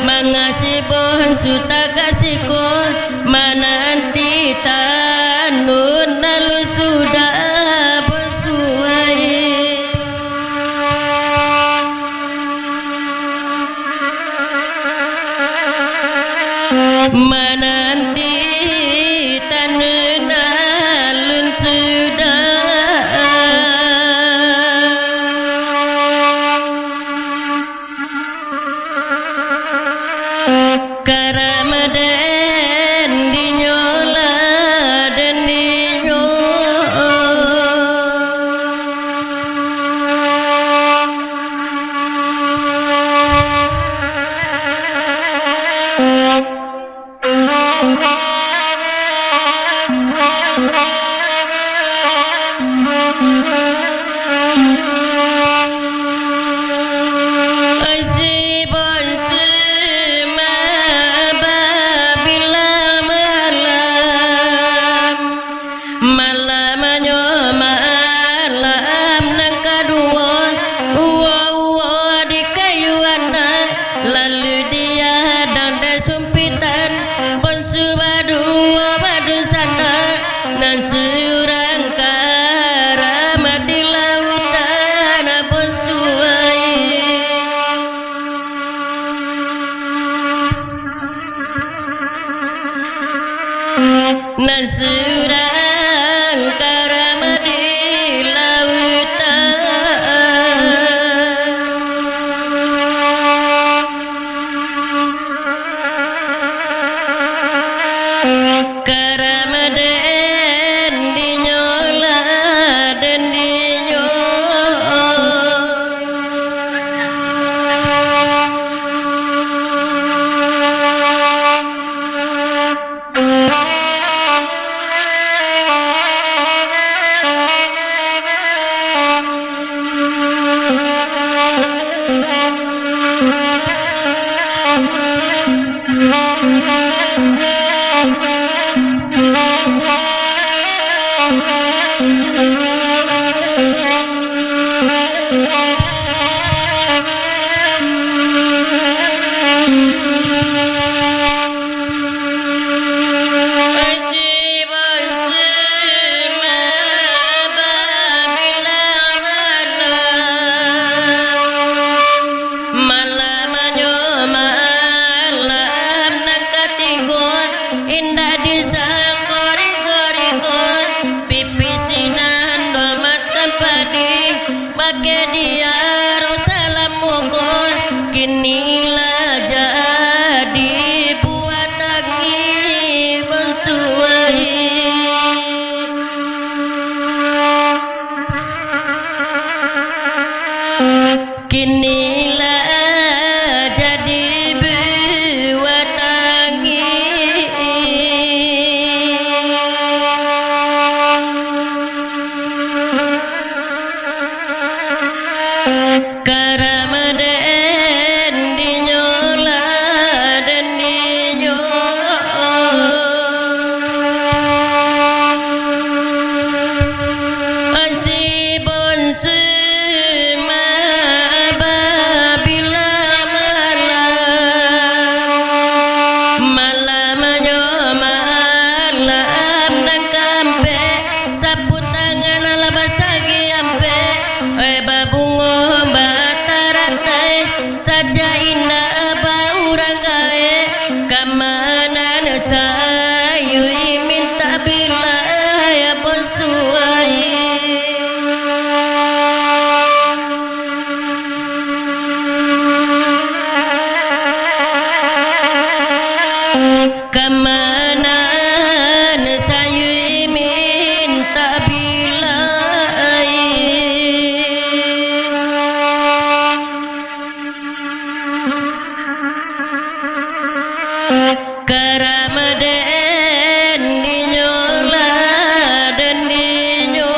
mangasibon sutakasiko mananti tanun nalu sudah bersuai mananti tanun alun sudah Karamadan dinyola dan dinyo lalu dia dan sumpitan bonsubadu badu sana dan seorang karamat di lautan bonsuai dan seorang karamat di lautan Karamadan dinyola dan dinyo indah desa kori-kori-kor pipisinan domat tempadi pakai dia rosalam mukor kinilah jadi buat tangi bersuai kinilah jadi buat tangi Karamadan dinyola dan dinyo asibon sema apabila malamnya malam dan kampe sapu tangan ala basagi ampe babungo saja indah baurang gae kamanan sayu minta bila ya bonsuai kamanan sayu minta bila Karamadan dinyola dan dinyo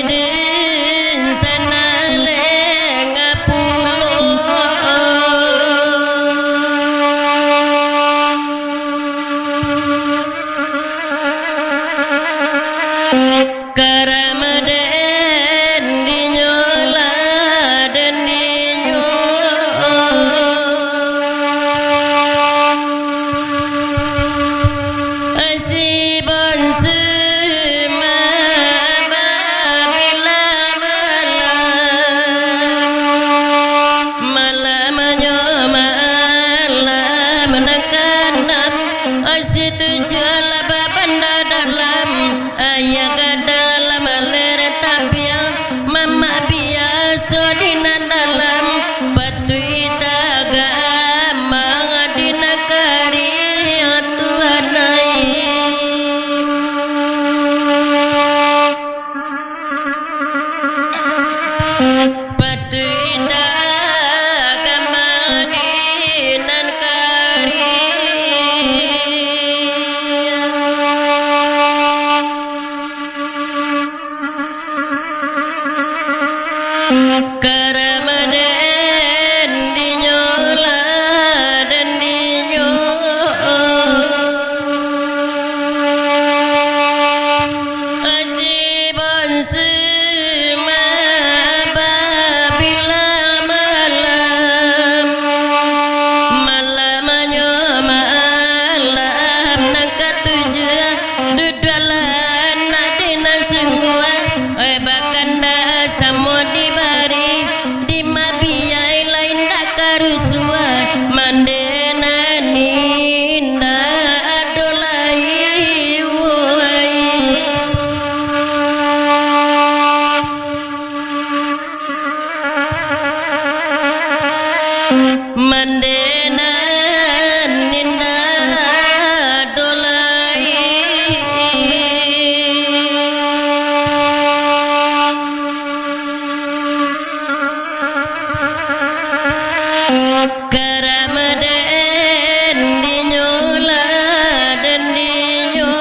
din sanale ngapulo Karamaden dinyola dan dinyo Asibon sema babila malam malam menekanam asitu jala babanda dalam ayah dalam lere tapia mama biasa dina dalam batu itaga mangadina kari Tuhanai batu itaga mangadina kari Karamaden dinyola dan dinyo Asibon sema babila malam malamanyo malam nakatuju dudalan nadina sungguh bakanda samo dibari di mabiai lain dakarusua mandena ninda adolai woi mandena ninda adolai Karamaden dinyola dan dinyo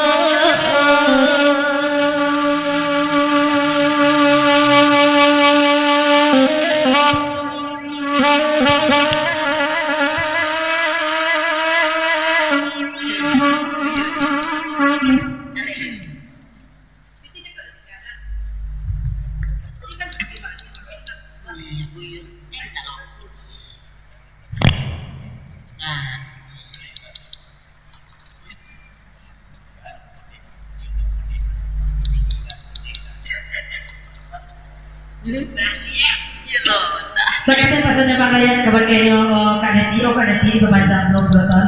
Sekarang pasanya pakaian kabar kenyo kadenti pembacaan nombroton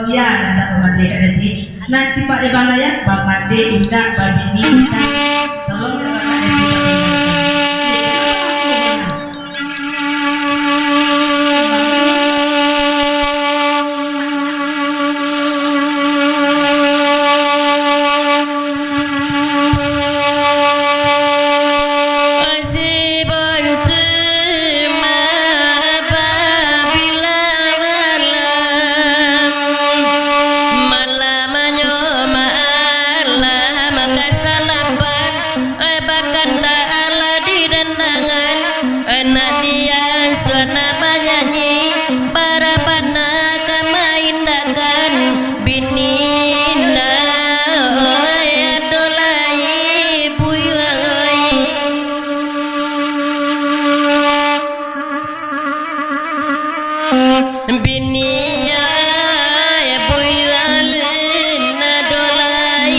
siang anda pembacaan kadenti nanti pak de bangaya bapak de indah babini indah tolong bapak kadenti Asibon sema babila malamanyo malam kasalapan bakanda ala di dandangan anak dia suana banyanyi para pana kamaindakan bininda adolai buyai binia buyalin adolai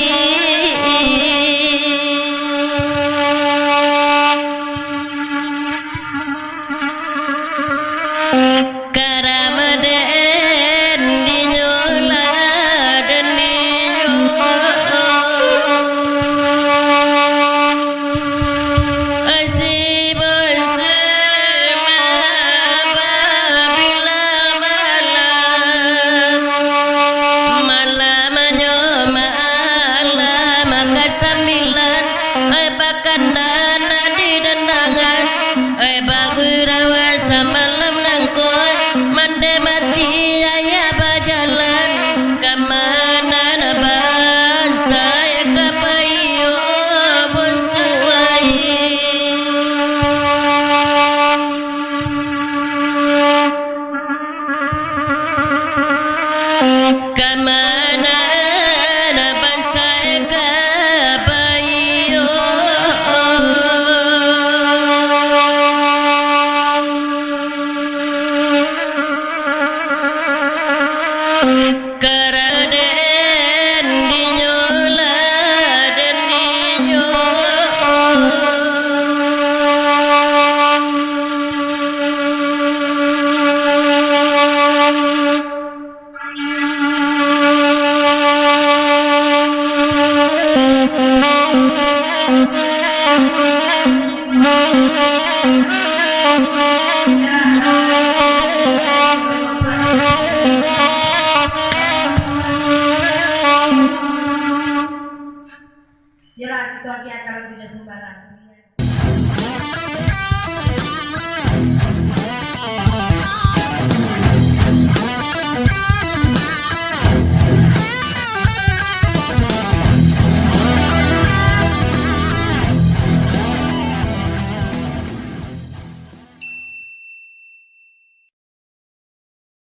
Yalah, itu akhir kalau tidak sembarang.